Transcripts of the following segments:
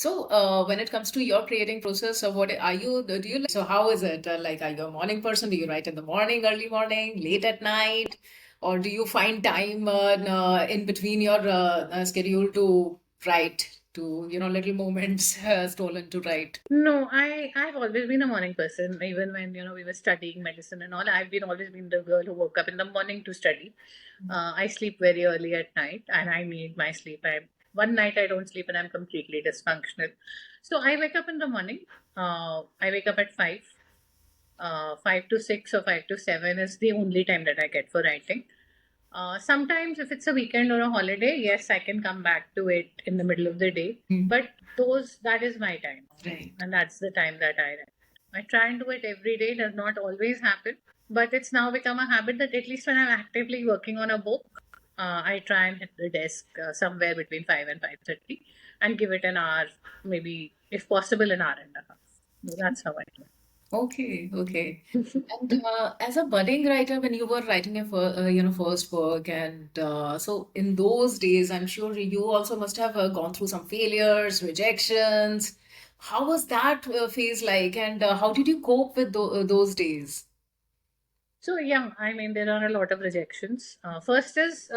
So, when it comes to your creating process, what are you? Do you like? So, how is it? Like, are you a morning person? Do you write in the morning, early morning, late at night, or do you find time in between your schedule to write? To little moments stolen to write. No, I've always been a morning person. Even when we were studying medicine and all, I've been always been the girl who woke up in the morning to study. I sleep very early at night, and I need my sleep. I One night I don't sleep, and I'm completely dysfunctional. So I wake up in the morning. I wake up at 5. 5 to 6 or 5 to 7 is the only time that I get for writing. Sometimes, if it's a weekend or a holiday, yes, I can come back to it in the middle of the day. Mm. But that is my time, Right. and that's the time that I write. I try and do it every day. Does not always happen, but it's now become a habit that at least when I'm actively working on a book, I try and hit the desk somewhere between 5 and 5:30, and give it an hour, maybe if possible, an hour and a half. So that's how I do Okay, okay. it. And as a budding writer, when you were writing your first book, and so in those days, I'm sure you also must have gone through some failures, rejections. How was that phase like, and how did you cope with those days? So yeah, I mean there are a lot of rejections. First is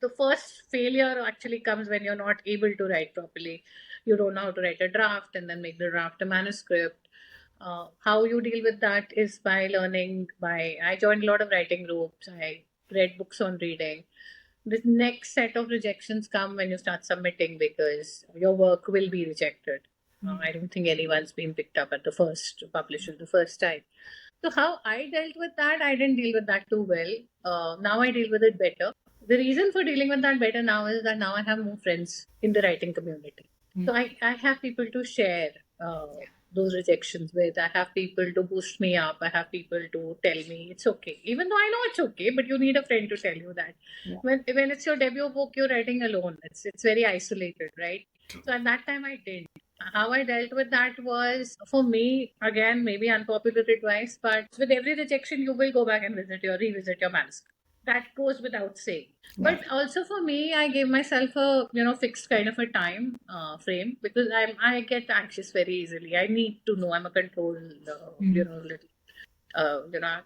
the first failure actually comes when you're not able to write properly. You don't know how to write a draft and then make the draft a manuscript. How you deal with that is by learning. By I joined a lot of writing groups. I read books on reading. The next set of rejections come when you start submitting because your work will be rejected. I don't think anyone's been picked up at the first publisher the first time. So how I dealt with that, I didn't deal with that too well. Now I deal with it better. The reason for dealing with that better now is that now I have more friends in the writing community. So I have people to share those rejections with. I have people to boost me up. I have people to tell me it's okay. Even though I know it's okay, but you need a friend to tell you that. Yeah. When it's your debut book, you're writing alone. It's very isolated, right? So at that time I didn't. How I dealt with that was for me, again, maybe unpopular advice, but with every rejection, you will go back and revisit your manuscript. That goes without saying. Yeah. But also for me, I gave myself a fixed kind of a time frame because I get anxious very easily. I need to know. I'm a control, little.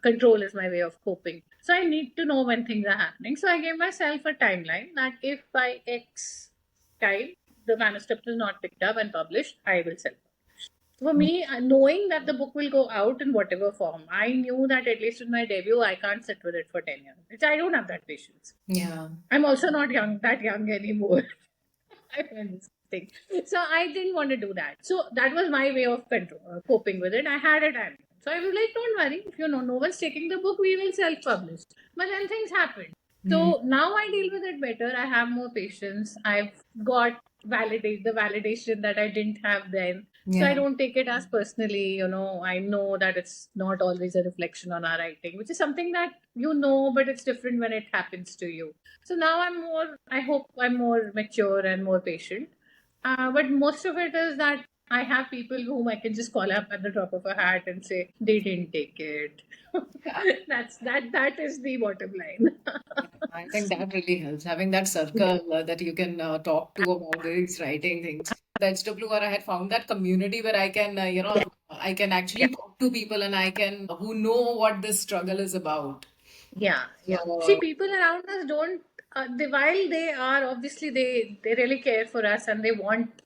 Control is my way of coping. So I need to know when things are happening. So I gave myself a timeline that if by X time the manuscript is not picked up and published, I will self publish. For me, knowing that the book will go out in whatever form, I knew that at least in my debut, I can't sit with it for 10 years. I don't have that patience. Yeah. I'm also not that young anymore. I'm thing. So I didn't want to do that. So that was my way of coping with it. I had a time. So I was like, don't worry. If no one's taking the book, we will self-publish. But then things happened. Mm. So now I deal with it better. I have more patience. I've got the validation that I didn't have then. So I Yeah. don't take it as personally. I know that it's not always a reflection on our writing, which is something that but it's different when it happens to you. So now I hope I'm more mature and more patient. But most of it is that I have people whom I can just call up at the drop of a hat and say they didn't take it. Yeah. That is the bottom line. I think that really helps, having that Yeah. circle that you can talk to about these writing things. The HWR, I had found that community where I can, Yeah. I can Yeah. actually talk to people and I can, who know what this struggle is about. Yeah, yeah. See, So, people around us don't. While they are obviously they really care for us and they want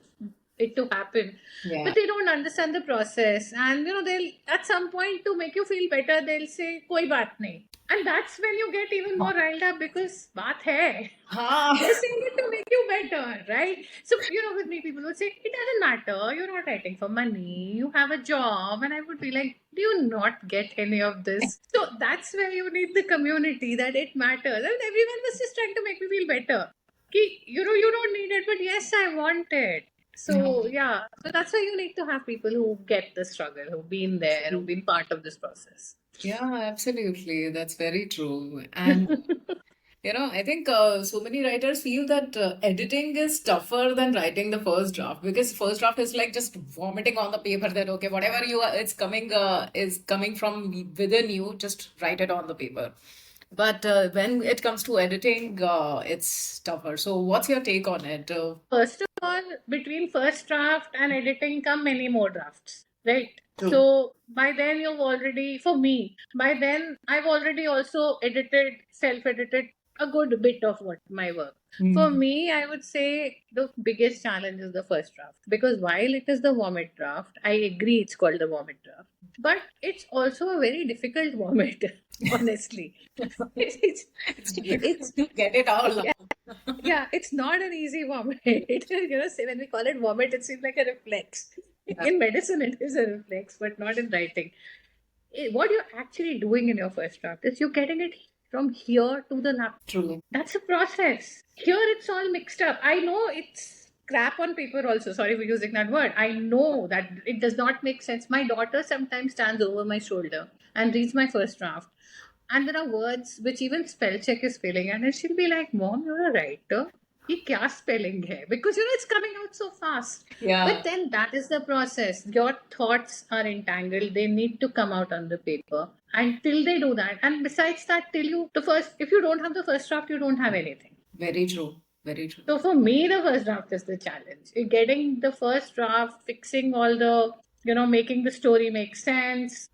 it to happen, yeah. but they don't understand the process. And they'll at some point to make you feel better, they'll say "koi baat nahi," and that's when you get even more riled up because baat hai. They're Ah. saying it to make you better, right? So, with me, people would say, it doesn't matter. You're not writing for money. You have a job. And I would be like, do you not get any of this? So that's where you need the community that it matters. And everyone was just trying to make me feel better. You don't need it, but yes, I want it. So, yeah. So that's why you need to have people who get the struggle, who've been there, who've been part of this process. Yeah, absolutely. That's very true. And I think so many writers feel that editing is tougher than writing the first draft, because first draft is like just vomiting on the paper that okay, whatever it's coming is coming from within you, just write it on the paper. But when it comes to editing, it's tougher. So, what's your take on it? First of all, between first draft and editing come many more drafts, right? True. So by then you've already, for me, by then I've already also edited, self-edited a good bit of what my work. For Mm. me, I would say the biggest challenge is the first draft, because while it is the vomit draft, I agree it's called the vomit draft, but it's also a very difficult vomit, honestly. It's It's it's difficult to get it all yeah, out. yeah, it's not an easy vomit. Say when we call it vomit, it seems like a reflex. Yeah, In medicine, it is a reflex, but not in writing. What you're actually doing in your first draft is you're getting it from here to the lab. true. That's a process. Here, it's all mixed up. I know it's crap on paper, also. Sorry for using that word. I know that it does not make sense. My daughter sometimes stands over my shoulder and reads my first draft. And there are words which even spell check is failing. And she'll be like, Mom, you're a writer. ये क्या spelling है? Because it's coming out so fast. Yeah, But then that is the process. Your thoughts are entangled. They need to come out on the paper. And till they do that, and besides that, till you the first, if you don't have the first draft, you don't have anything. very true. Very true. So for me, the first draft is the challenge. Getting the first draft, fixing all the, making the story make sense.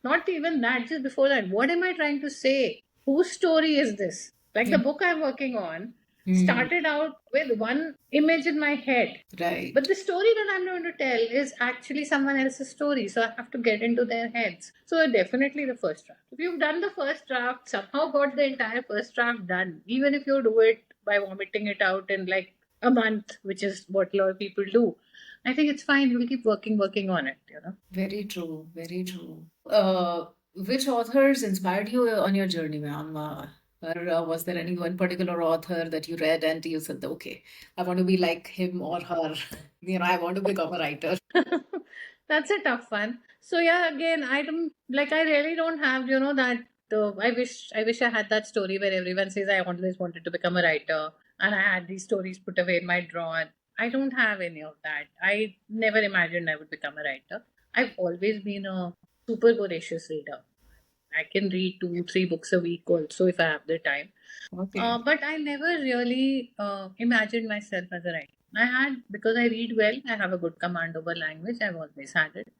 Not even that, just before that. What am I trying to say? Whose story is this? Like the Mm. book I'm working on Mm. started out with one image in my head. Right. But the story that I'm going to tell is actually someone else's story. So I have to get into their heads. So definitely the first draft. If you've done the first draft, somehow got the entire first draft done, even if you do it by vomiting it out in like a month, which is what a lot of people do, I think it's fine. You'll keep working on it. Very true. Very true. Which authors inspired you on your journey, ma'am? Or was there any one particular author that you read and you said, okay, I want to be like him or her? I want to become a writer. That's a tough one. So yeah, again, I really don't have, that I wish I had that story where everyone says I always wanted to become a writer and I had these stories put away in my drawer. I don't have any of that. I never imagined I would become a writer. I've always been a super voracious reader. I can read 2, 3 books a week also if I have the time. Okay. But I never really imagined myself as a writer. Because I read well, I have a good command over language. I've always had it.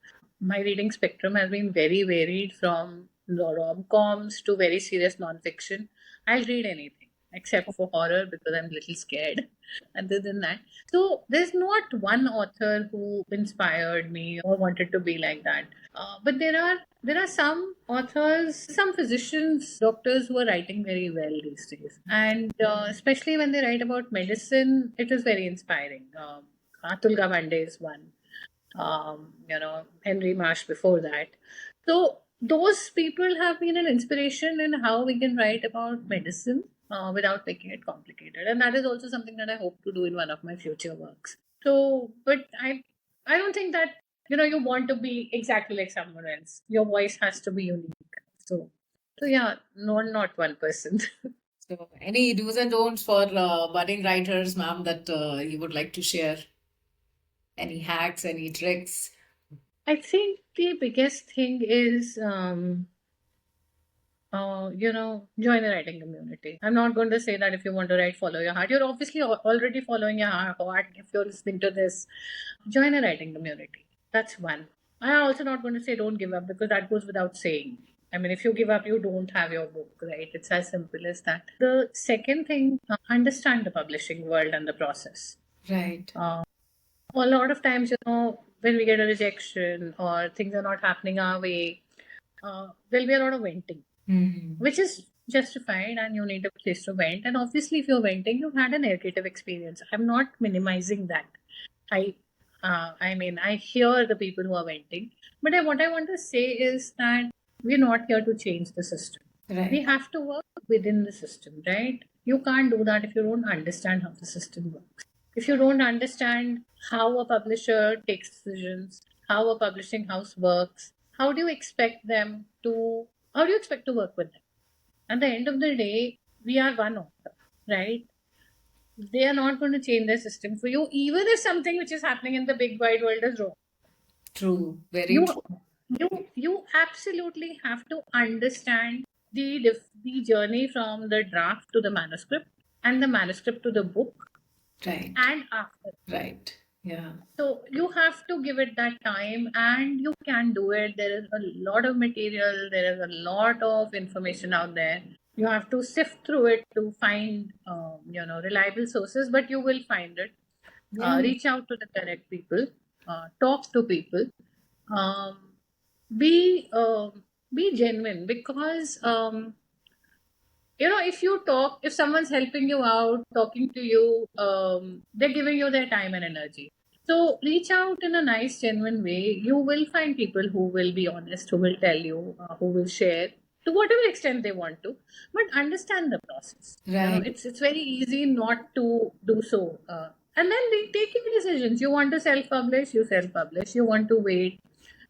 My reading spectrum has been very varied from rom-coms to very serious non-fiction. I'll read anything except for horror because I'm a little scared. Other than that, so there's not one author who inspired me or wanted to be like that. But there are some authors, some physicians, doctors who are writing very well these days, and especially when they write about medicine, it is very inspiring. Atul Gawande is one. Henry Marsh before that. So those people have been an inspiration in how we can write about medicine without making it complicated, and that is also something that I hope to do in one of my future works. So, but I don't think that you want to be exactly like someone else. Your voice has to be unique. So yeah, no, not one person. So, any do's and don'ts for budding writers, ma'am, that you would like to share? Any hacks, any tricks? I think the biggest thing is join a writing community. I'm not going to say that if you want to write, follow your heart. You're obviously already following your heart if you're listening to this. Join a writing community. That's one. I'm also not going to say don't give up because that goes without saying. I mean, if you give up, you don't have your book, right? It's as simple as that. The second thing, understand the publishing world and the process. Right. A lot of times, when we get a rejection or things are not happening our way, there'll be a lot of venting, Hmm. which is justified, and you need a place to vent. And obviously, if you're venting, you've had a negative experience. I'm not minimizing that. I, I mean, I hear the people who are venting, but what I want to say is that we're not here to change the system. We Right. have to work within the system, right? You can't do that if you don't understand how the system works. If you don't understand how a publisher takes decisions, how a publishing house works, how do you expect them to how do you expect to work with them? At the end of the day, we are one author, right? They are not going to change their system for you, even if something which is happening in the big wide world is wrong. True. Very You true. you absolutely have to understand the journey from the draft to the manuscript and the manuscript to the book Right. and after. Right. Yeah. So you have to give it that time and you can do it. There is a lot of material, there is a lot of information out there. You have to sift through it to find, reliable sources, but you will find it. Yeah. Reach out to the correct people, talk to people, um, be be genuine because if someone's helping you out, talking to you, they're giving you their time and energy. So reach out in a nice, genuine way. You will find people who will be honest, who will tell you, who will share to whatever extent they want to, but understand the process. Right. It's very easy not to do so. And then they take your decisions. You want to self-publish, you self-publish. You want to wait,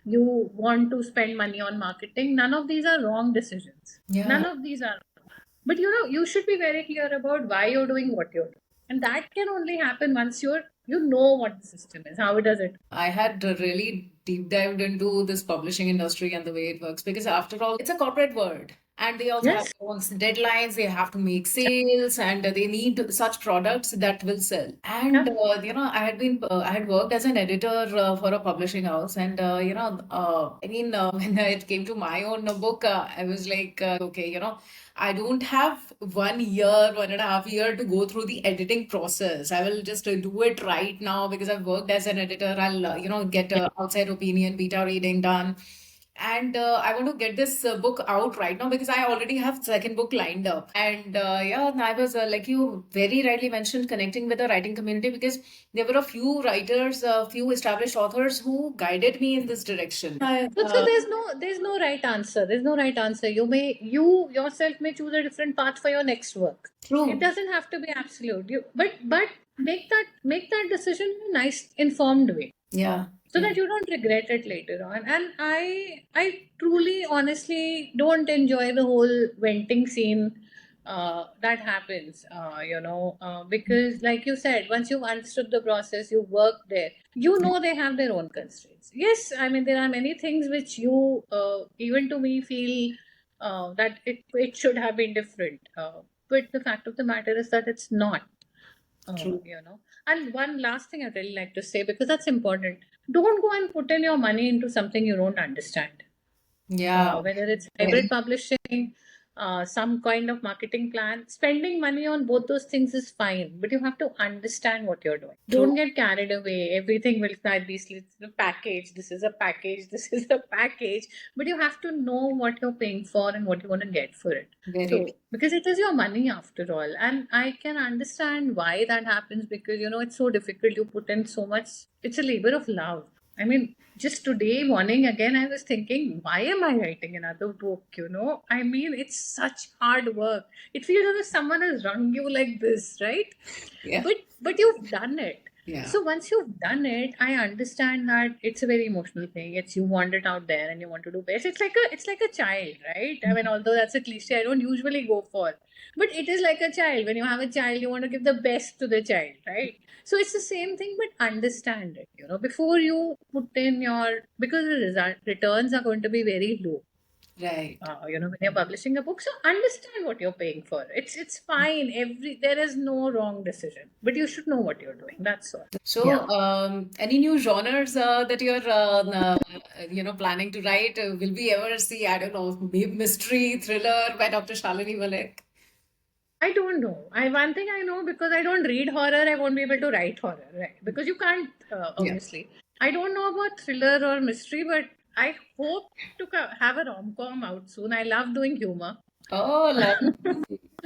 you want to spend money on marketing. None of these are wrong decisions. Yeah. None of these are, but you should be very clear about why you're doing what you're doing. And that can only happen once you know what the system is, how does it. I had really deep dived into this publishing industry and the way it works because, after all, it's a corporate world. And they also have Yes. their own deadlines, they have to make sales, and they need such products that will sell. Yeah. And, I had worked as an editor for a publishing house. And, when it came to my own book, I was like, okay, I don't have 1 year, 1.5 year to go through the editing process. I will just do it right now because I've worked as an editor. I'll, get outside opinion, beta reading done. And I want to get this book out right now because I already have second book lined up. And yeah, and I was like you very rightly mentioned, connecting with the writing community because there were a few writers, a few established authors who guided me in this direction. So there's no right answer. There's no right answer. You yourself may choose a different path for your next work. It True. doesn't have to be absolute. But make that decision in a nice informed way, Yeah. so Yeah. that you don't regret it later on. And I truly honestly don't enjoy the whole venting scene that happens, because like you said, once you've understood the process, you work there, they have their own constraints. Yes, I mean, there are many things which you even to me feel that it should have been different, but the fact of the matter is that it's not. True. And one last thing I'd really like to say, because that's important, don't go and put in your money into something you don't understand. Yeah. Whether it's hybrid publishing, some kind of marketing plan, spending money on both those things is fine, but you have to understand what you're doing. True. Don't get carried away. Everything will start this package. This is a package. This is a package. But you have to know what you're paying for and what you want to get for it. Very. So, because it is your money after all, and I can understand why that happens because it's so difficult. You put in so much. It's a labor of love. I mean, just today morning again, I was thinking, why am I writing another book? I mean, it's such hard work. It feels as if someone has wrung you like this, right? Yeah. But you've done it. Yeah. So once you've done it, I understand that it's a very emotional thing. It's you want it out there and you want to do best. It's like a child, right? I mean, although that's a cliche, I don't usually go for, but it is like a child. When you have a child, you want to give the best to the child, right? So it's the same thing, but understand it. Before you put in because the returns are going to be very low. Right. When you're publishing a book, so understand what you're paying for. It's fine. There is no wrong decision, but you should know what you're doing. That's all. So, Yeah. any new genres that you're, planning to write? Will we ever see, I don't know, mystery, thriller by Dr. Shalini Malik? I don't know. One thing I know, because I don't read horror, I won't be able to write horror, right? Because you can't, Yeah. obviously. I don't know about thriller or mystery, but I hope to have a rom-com out soon. I love doing humor. Oh, lovely.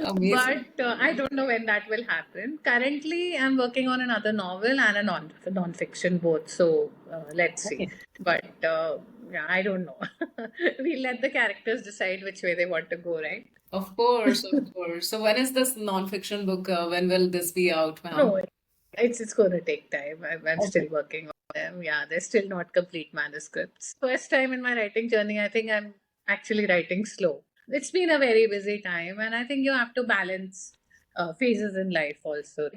Amazing. But I don't know when that will happen. Currently, I'm working on another novel and a non-fiction both. So let's see. Okay. But yeah, I don't know. We let the characters decide which way they want to go, right? Of course, of course. So, when is this non-fiction book? When will this be out, ma'am? No, it's going to take time. I'm Okay. still working on them. Yeah, they're still not complete manuscripts. First time in my writing journey, I think I'm actually writing slow. It's been a very busy time, and I think you have to balance phases in life also.